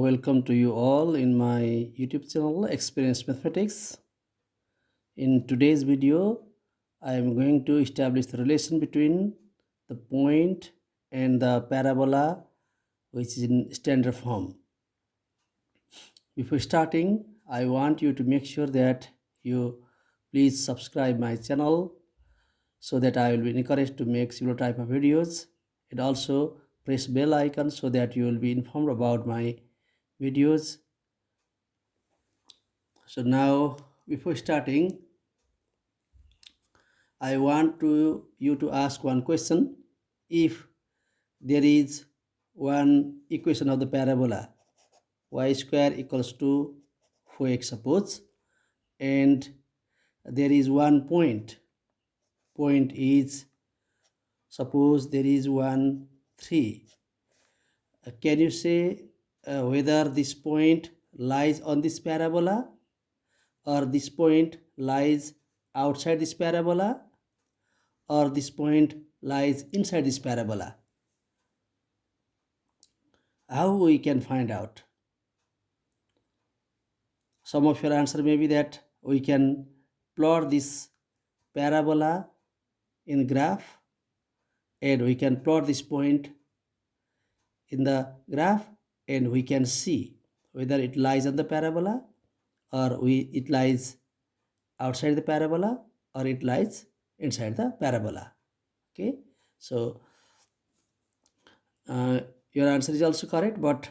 Welcome to you all in my YouTube channel Experience Mathematics. In today's video, I am going to establish the relation between the point and the parabola, which is in standard form. Before starting, I want you to make sure that you please subscribe my channel so that I will be encouraged to make similar type of videos, and also press bell icon so that you will be informed about my videos. So now, before starting, I want you to ask one question. If there is one equation of the parabola y square equals to 4x, suppose, and there is one point is, suppose there is 1 3, can you say whether this point lies on this parabola or this point lies outside this parabola or this point lies inside this parabola? How we can find out? Some of your answer may be that we can plot this parabola in graph, and we can plot this point in the graph, and we can see whether it lies on the parabola or it lies outside the parabola or it lies inside the parabola. Okay, so your answer is also correct, but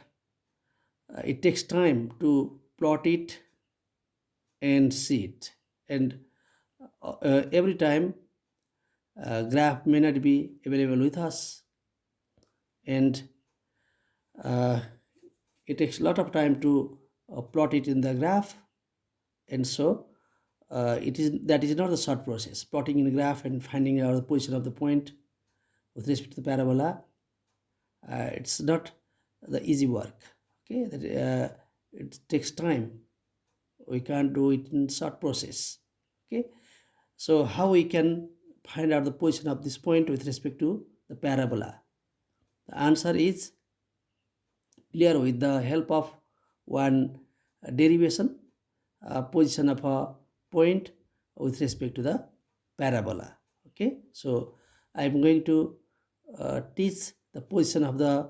it takes time to plot it and see it, and every time graph may not be available with us, and it takes a lot of time to plot it in the graph, and so that is not the short process. Plotting in the graph and finding out the position of the point with respect to the parabola, it's not the easy work. Okay, it takes time. We can't do it in short process. Okay, so how we can find out the position of this point with respect to the parabola? The answer is clear with the help of one derivation, position of a point with respect to the parabola. Okay, so I am going to teach the position of the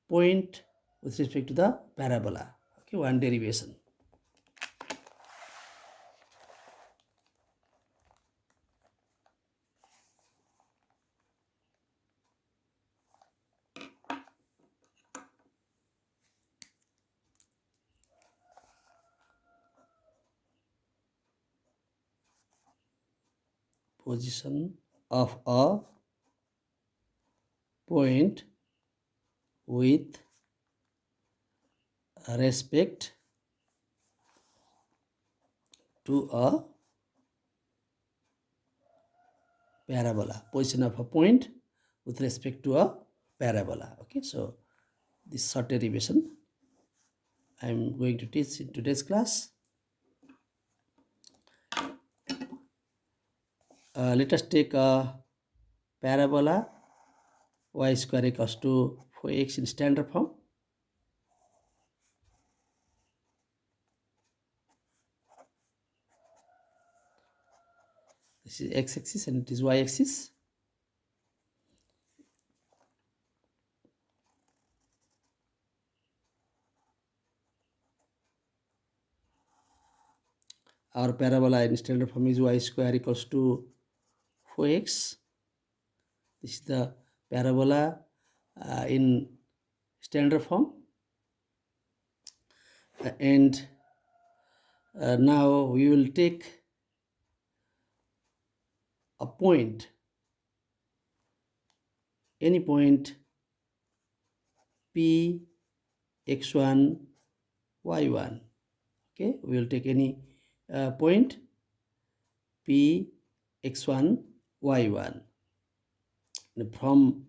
point with respect to the parabola. Okay, one derivation. Position of a point with respect to a parabola. Position of a point with respect to a parabola. Okay, so this short derivation I am going to teach in today's class. Let us take a parabola y square equals to 4x in standard form. This is x-axis and it is y-axis. Our parabola in standard form is y square equals to 4x. This is the parabola in standard form. And now we will take a point, any point P x1 y1. Okay, we will take any point P x1 y1. From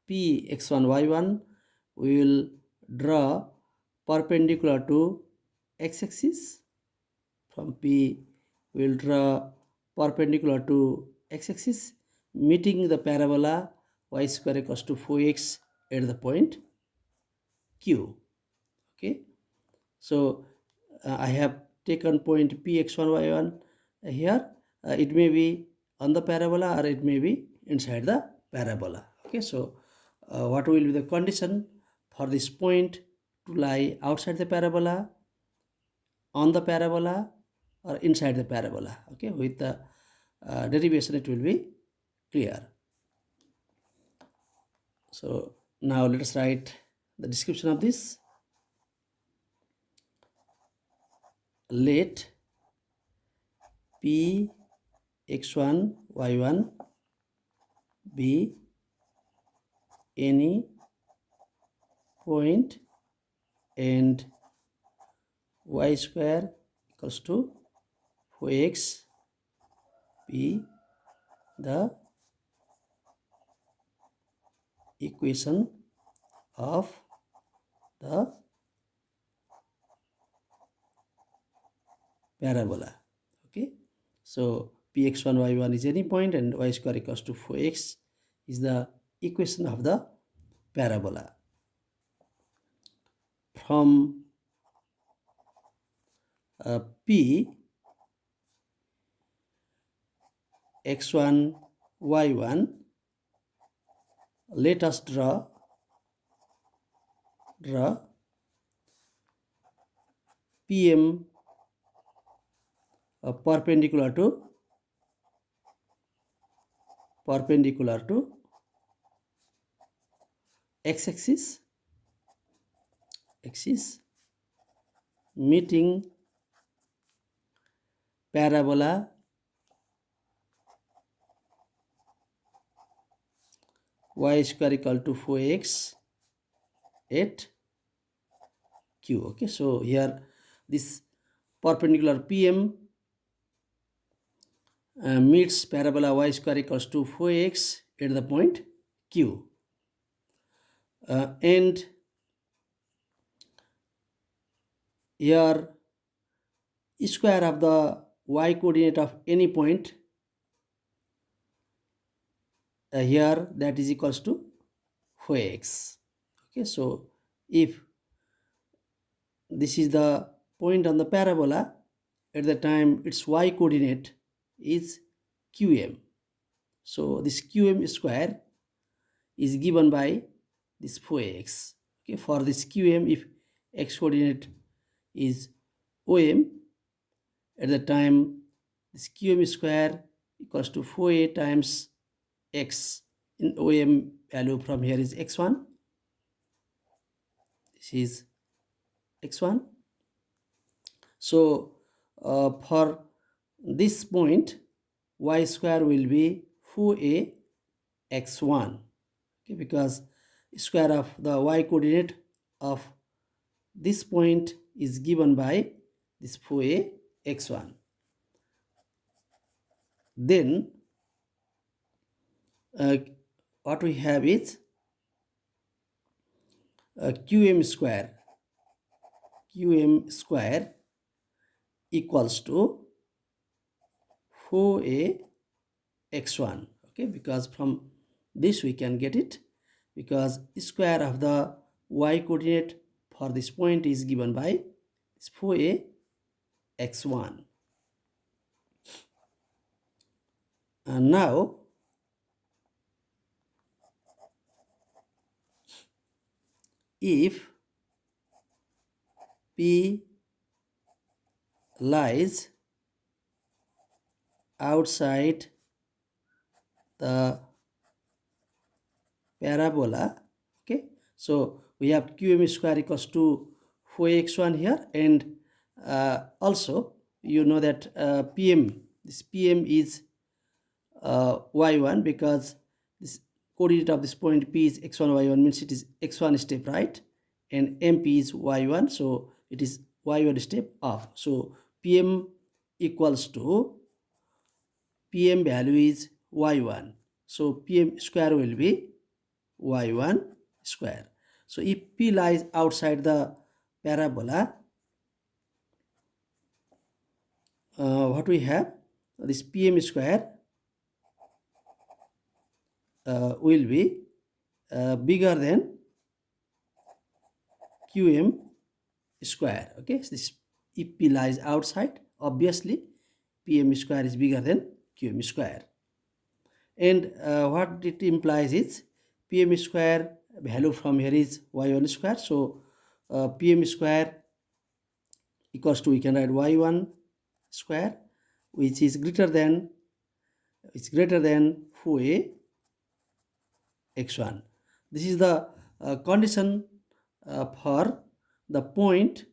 P x1 y1 we will draw perpendicular to x-axis. From P we will draw perpendicular to x-axis, meeting the parabola y square equals to 4x at the point Q. Okay, so I have taken point px1 y1 here. It may be on the parabola or it may be inside the parabola. Okay, so what will be the condition for this point to lie outside the parabola, on the parabola, or inside the parabola? Okay, with the derivation it will be clear. So now let us write the description of this. Let p x1 y1 be any point and y square equals to 4x be the equation of the parabola. Okay, so px1 y1 is any point and y square equals to 4x is the equation of the parabola. From p x1 y1, let us draw pm perpendicular to x-axis meeting parabola y square equal to 4x at q. Okay, so here this perpendicular pm meets parabola y square equals to 4x at the point q, and here square of the y coordinate of any point here, that is equals to 4x. Okay, so if this is the point on the parabola, at the time its y coordinate is qm, so this qm square is given by this 4x. Okay, for this qm, if x coordinate is om, at the time this qm square equals to 4a times x. In om value from here is x1, this is x1. So for this point y square will be 4a x1. Okay, because square of the y coordinate of this point is given by this 4a x1. Then what we have is qm square equals to 4a x1. Okay, because from this we can get it, because square of the y coordinate for this point is given by 4a x1. And now if p lies outside the parabola, okay, so we have qm square equals to 4x1 here, and also you know that this pm is y1, because this coordinate of this point p is x1 y1, means it is x1 step right, and mp is y1, so it is y1 step up. So pm equals to, pm value is y1, so pm square will be y1 square. So if p lies outside the parabola, what we have, this pm square will be bigger than qm square. Okay, so this, if P lies outside, obviously PM square is bigger than QM square. And what it implies is PM square value from here is Y1 square. So PM square equals to, we can write Y1 square, which is greater than, 4A x1. This is the condition for the point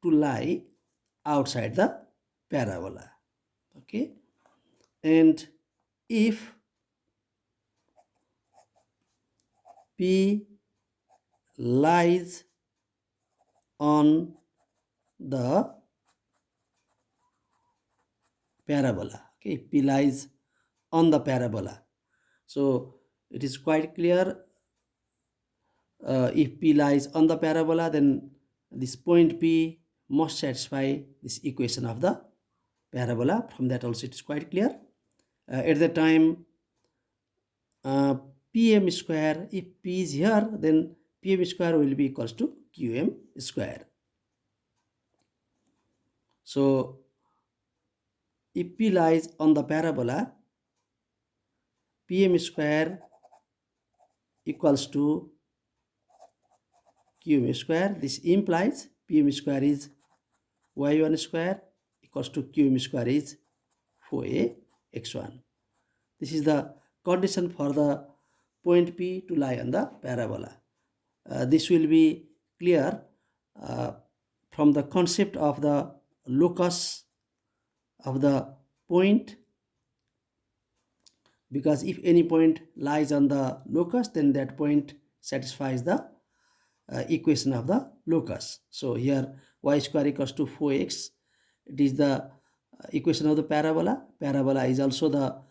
to lie outside the parabola. Okay, and if P lies on the parabola, okay, P lies on the parabola, so it is quite clear, if P lies on the parabola, then this point P must satisfy this equation of the parabola. From that also it is quite clear. At the time PM square, if P is here, then PM square will be equals to QM square. So if P lies on the parabola, PM square equals to QM square. This implies PM square is Y1 square equals to QM square is 4A x1. This is the condition for the point P to lie on the parabola. This will be clear from the concept of the locus of the point, because if any point lies on the locus, then that point satisfies the equation of the locus. So here y square equals to 4x, it is the equation of the parabola. Parabola is also the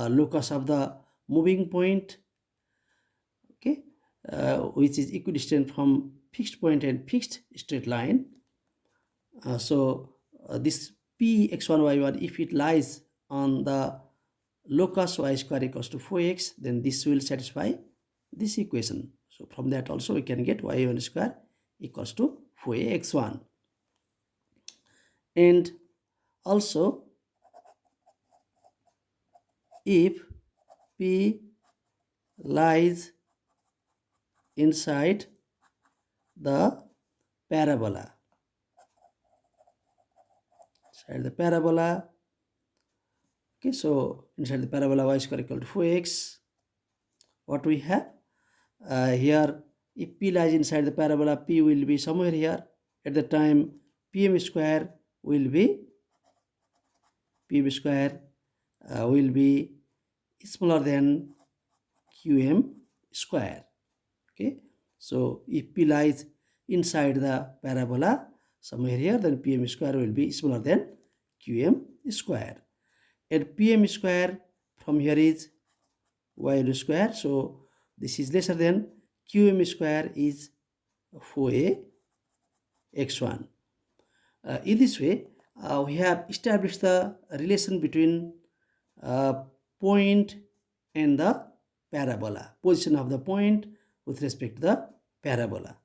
locus of the moving point, okay, which is equidistant from fixed point and fixed straight line. So this P x1 y1, if it lies on the locus y square equals to 4x, then this will satisfy this equation. So from that also we can get y1 square equals to 4x1. And also if P lies inside the parabola, okay, so inside the parabola y square equal to 4x, what we have here, if P lies inside the parabola, P will be somewhere here. At the time PM square will be smaller than QM square. Okay, so if P lies inside the parabola somewhere here, then PM square will be smaller than QM square. And PM square from here is Y square, so this is lesser than QM square is 4A x1. In this way, we have established the relation between point and the parabola, position of the point with respect to the parabola.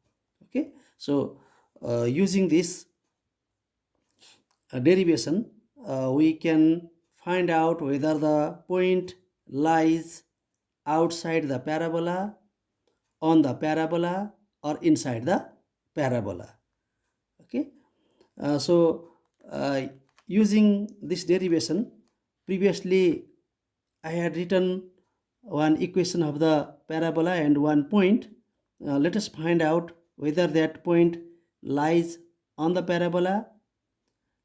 Okay, so using this derivation, we can find out whether the point lies outside the parabola, on the parabola, or inside the parabola. Okay, so using this derivation, previously I had written one equation of the parabola and one point. Let us find out whether that point lies on the parabola,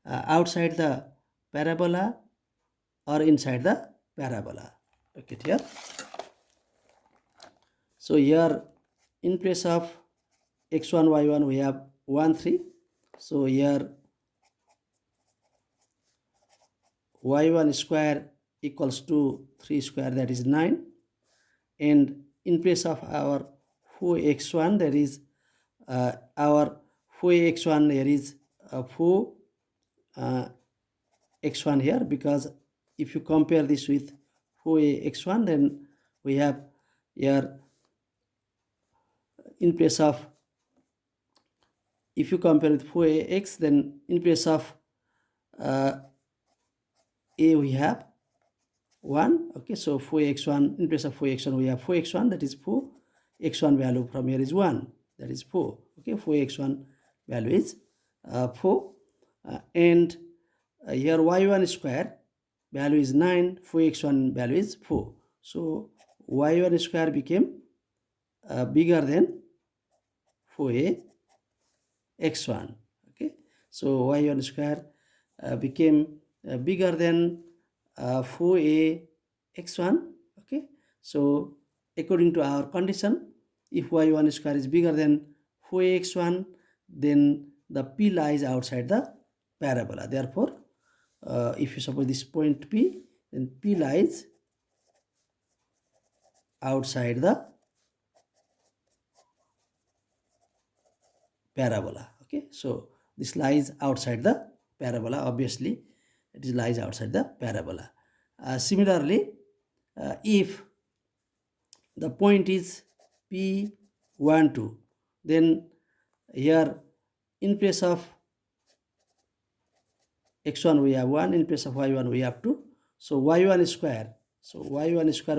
outside the parabola, or inside the parabola. Okay, here. So here in place of x1 y1 we have 1 3. So here y1 square equals to 3 square, that is 9, and in place of our 4x1, that is our 4x1 here is 4 x1 here, because if you compare this with 4x1, then we have here in place of if you compare with 4ax, then in place of a we have 1. Okay, so 4x1, in place of 4x1 we have 4x1, that is 4. X1 value from here is 1, that is 4. Okay, 4x1 value is 4. And here y1 square value is 9, 4x1 value is 4. So y1 square became bigger than 4a x1. Okay, so y1 square became bigger than 4a x1. Okay, so according to our condition, if y1 square is bigger than 4a x1, then the p lies outside the parabola. Therefore, if you suppose this point p, then p lies outside the parabola. Okay, so this lies outside the parabola. Obviously it lies outside the parabola. Similarly, if the point is p12, then here in place of x1 we have 1, in place of y1 we have 2. So y1 square,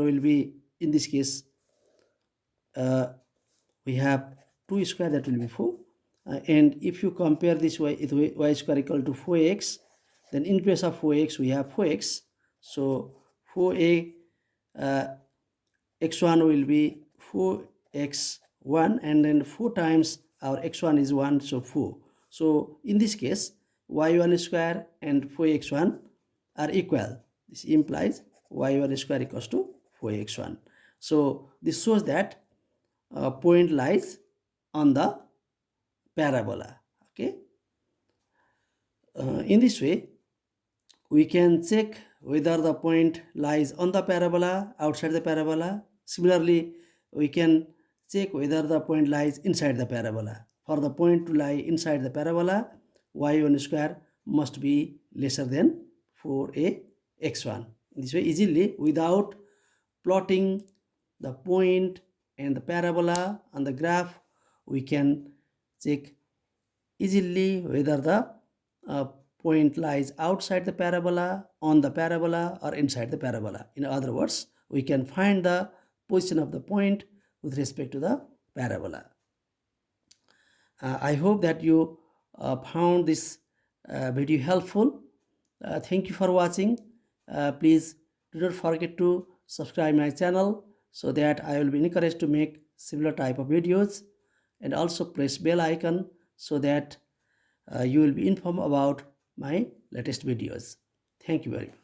will be, in this case, we have 2 square, that will be 4. And if you compare this y square equal to 4x, then in place of 4x we have 4x. So 4a x1 will be 4x1, and then 4 times our x1 is 1, so 4. So in this case, y1 square and 4x1 are equal. This implies y1 square equals to 4x1. So this shows that point lies on the parabola. Okay, in this way we can check whether the point lies on the parabola, outside the parabola. Similarly, we can check whether the point lies inside the parabola. For the point to lie inside the parabola, y1 square must be lesser than 4a x1. In this way, easily, without plotting the point and the parabola on the graph, we can check easily whether the point lies outside the parabola, on the parabola, or inside the parabola. In other words, we can find the position of the point with respect to the parabola. I hope that you found this video helpful. Thank you for watching. Please do not forget to subscribe my channel so that I will be encouraged to make similar type of videos, and also press bell icon so that you will be informed about my latest videos. Thank you very much.